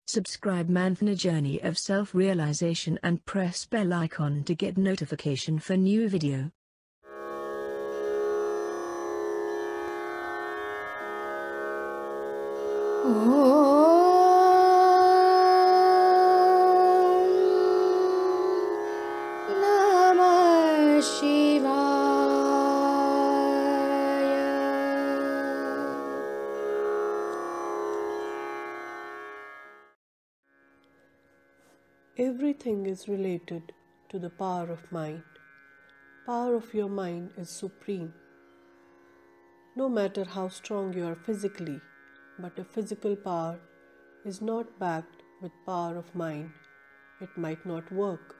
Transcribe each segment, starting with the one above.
Subscribe man for a journey of self-realization and press bell icon to get notification for new video. Namah Shivaya. Everything is related to the power of mind. Power of your mind is supreme. No matter how strong you are physically, but a physical power is not backed with power of mind, it might not work.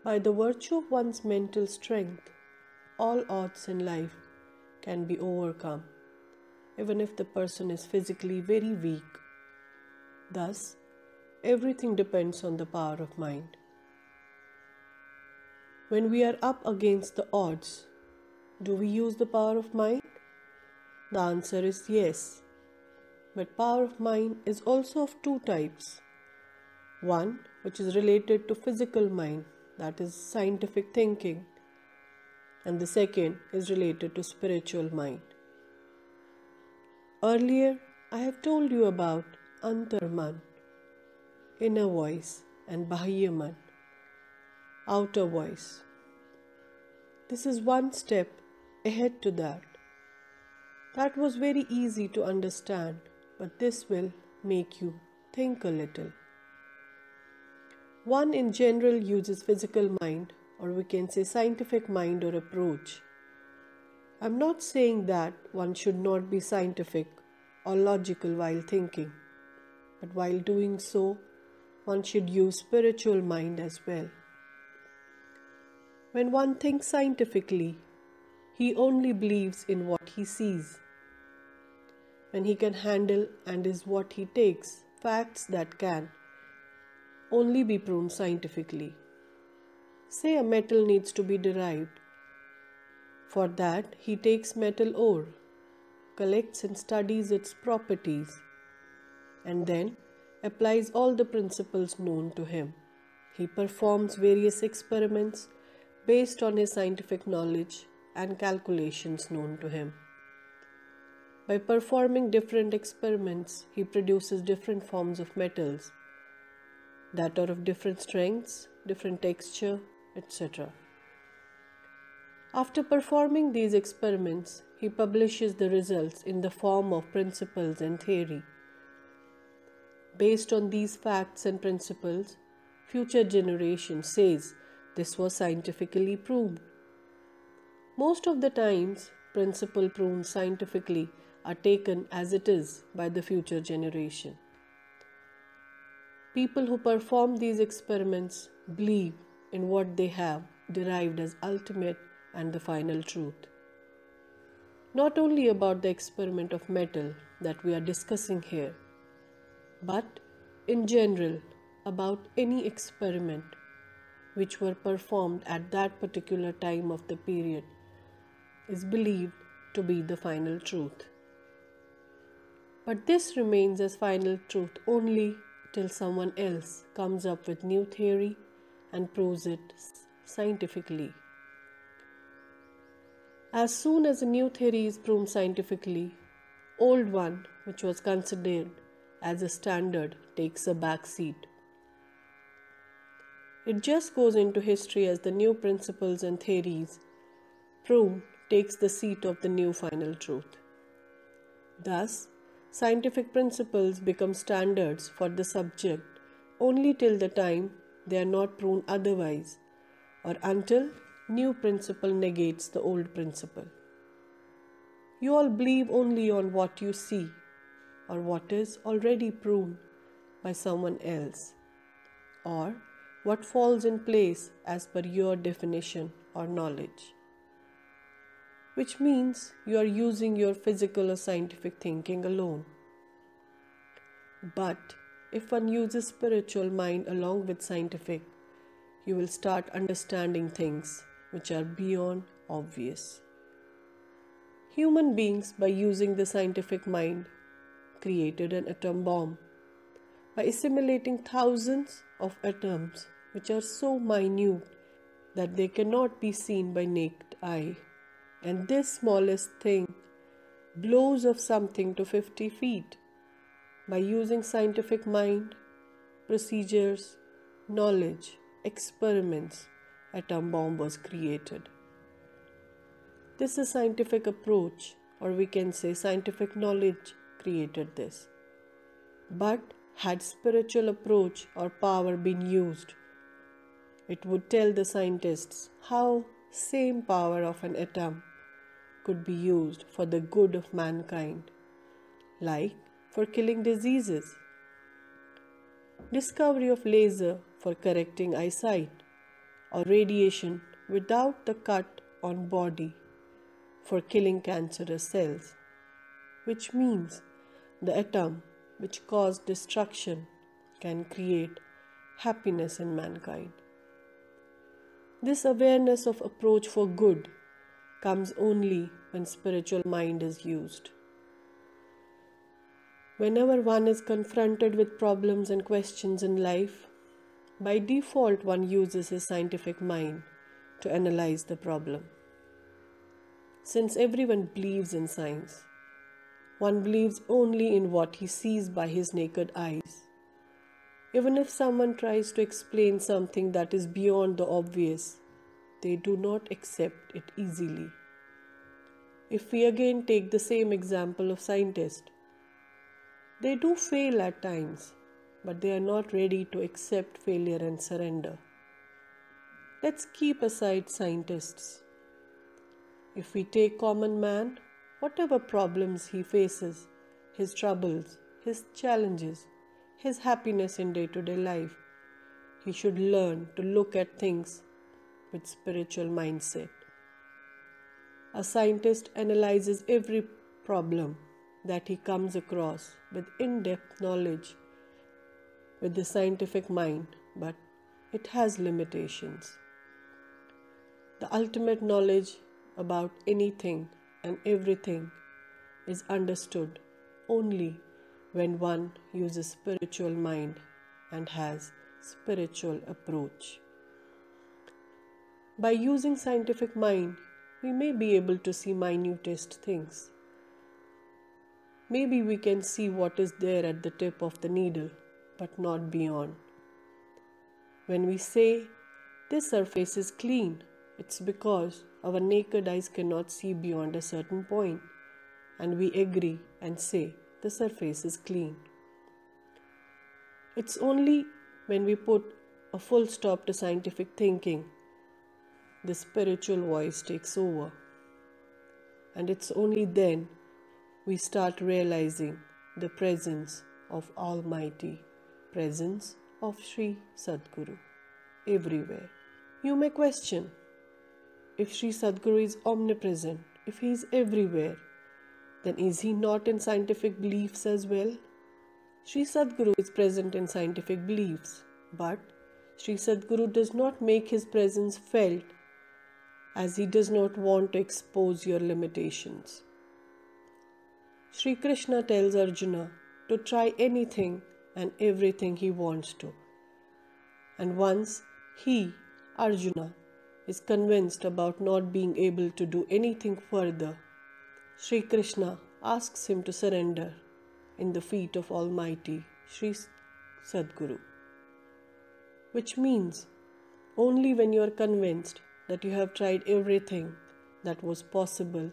By the virtue of one's mental strength, all odds in life can be overcome, even if the person is physically very weak. Thus, everything depends on the power of mind. When we are up against the odds, do we use the power of mind? The answer is yes. But power of mind is also of two types. One, which is related to physical mind, that is scientific thinking, and the second is related to spiritual mind. Earlier, I have told you about Antarman, inner voice, and Bahyaman, outer voice. This is one step ahead to that. That was very easy to understand, but this will make you think a little. One in general uses physical mind, or we can say scientific mind or approach. I'm not saying that one should not be scientific or logical while thinking, but while doing so, one should use spiritual mind as well. When one thinks scientifically, he only believes in what he sees. When he can handle and is what he takes, facts that can only be proven scientifically. Say a metal needs to be derived. For that, he takes metal ore, collects and studies its properties, and then applies all the principles known to him. He performs various experiments based on his scientific knowledge and calculations known to him. By performing different experiments, he produces different forms of metals that are of different strengths, different texture, etc. After performing these experiments, he publishes the results in the form of principles and theory. Based on these facts and principles, future generation says this was scientifically proven. Most of the times, principle proven scientifically are taken as it is by the future generation. People who perform these experiments believe in what they have derived as ultimate and the final truth. Not only about the experiment of metal that we are discussing here, but in general about any experiment which were performed at that particular time of the period is believed to be the final truth. But this remains as final truth only till someone else comes up with new theory and proves it scientifically. As soon as a new theory is proven scientifically, old one, which was considered as a standard, takes a back seat. It just goes into history as the new principles and theories proven takes the seat of the new final truth. Thus, scientific principles become standards for the subject only till the time they are not proven otherwise, or until new principle negates the old principle. You all believe only on what you see or what is already proven by someone else, or what falls in place as per your definition or knowledge, which means you are using your physical or scientific thinking alone. But if one uses spiritual mind along with scientific, you will start understanding things which are beyond obvious. Human beings, by using the scientific mind, created an atom bomb by assimilating thousands of atoms which are so minute that they cannot be seen by naked eye. And this smallest thing blows of something to 50 feet. By using scientific mind, procedures, knowledge, experiments, atom bomb was created. This is scientific approach, or we can say scientific knowledge created this. But had spiritual approach or power been used, it would tell the scientists how same power of an atom could be used for the good of mankind, like for killing diseases, discovery of laser for correcting eyesight, or radiation without the cut on body for killing cancerous cells, which means the atom which caused destruction can create happiness in mankind. This awareness of approach for good comes only when spiritual mind is used. Whenever one is confronted with problems and questions in life, by default one uses his scientific mind to analyze the problem. Since everyone believes in science, one believes only in what he sees by his naked eyes. Even if someone tries to explain something that is beyond the obvious, they do not accept it easily. If we again take the same example of scientists, they do fail at times, but they are not ready to accept failure and surrender. Let's keep aside scientists. If we take common man, whatever problems he faces, his troubles, his challenges, his happiness in day-to-day life, he should learn to look at things with spiritual mindset. A scientist analyzes every problem that he comes across with in-depth knowledge with the scientific mind, but it has limitations. The ultimate knowledge about anything and everything is understood only when one uses spiritual mind and has spiritual approach. By using scientific mind, we may be able to see minutest things. Maybe we can see what is there at the tip of the needle, but not beyond. When we say this surface is clean, it's because our naked eyes cannot see beyond a certain point, and we agree and say the surface is clean. It's only when we put a full stop to scientific thinking, the spiritual voice takes over. And it's only then we start realizing the presence of Almighty, presence of Sri Sadguru everywhere. You may question, if Sri Sadguru is omnipresent, if he is everywhere, then is he not in scientific beliefs as well? Sri Sadguru is present in scientific beliefs, but Sri Sadguru does not make his presence felt, as he does not want to expose your limitations. Sri Krishna tells Arjuna to try anything and everything he wants to. And once he, Arjuna, is convinced about not being able to do anything further, Sri Krishna asks him to surrender in the feet of Almighty Sri Sadguru. Which means only when you are convinced that you have tried everything that was possible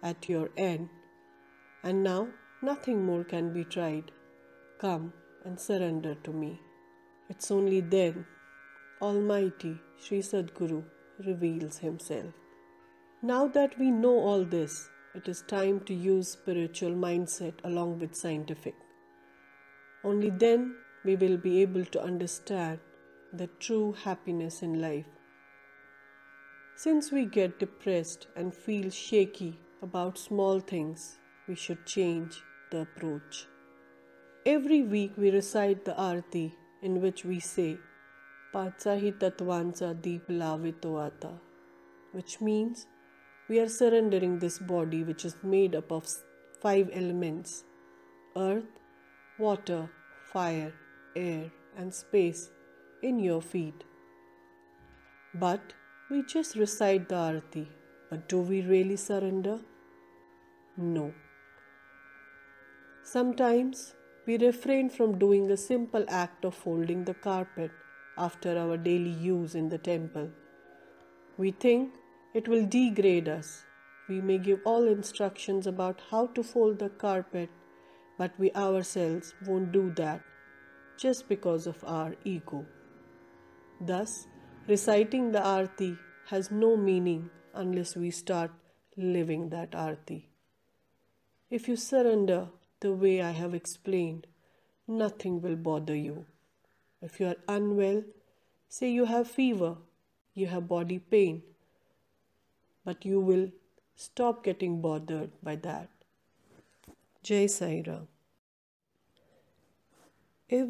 at your end, and now nothing more can be tried, come and surrender to me. It's only then Almighty Sri Sadguru reveals himself. Now that we know all this, it is time to use spiritual mindset along with scientific. Only then we will be able to understand the true happiness in life. Since we get depressed and feel shaky about small things, we should change the approach. Every week we recite the Aarti in which we say, Patsahi Tatvansa Deep Lavito Ata, which means we are surrendering this body which is made up of 5 elements: earth, water, fire, air, and space in your feet. But we just recite the arati. But do we really surrender? No. Sometimes we refrain from doing a simple act of folding the carpet after our daily use in the temple. We think it will degrade us. We may give all instructions about how to fold the carpet, but we ourselves won't do that just because of our ego. Thus, reciting the arati has no meaning unless we start living that arati. If you surrender the way I have explained, nothing will bother you. If you are unwell, say you have fever, you have body pain, but you will stop getting bothered by that. Jai Sai Ram. If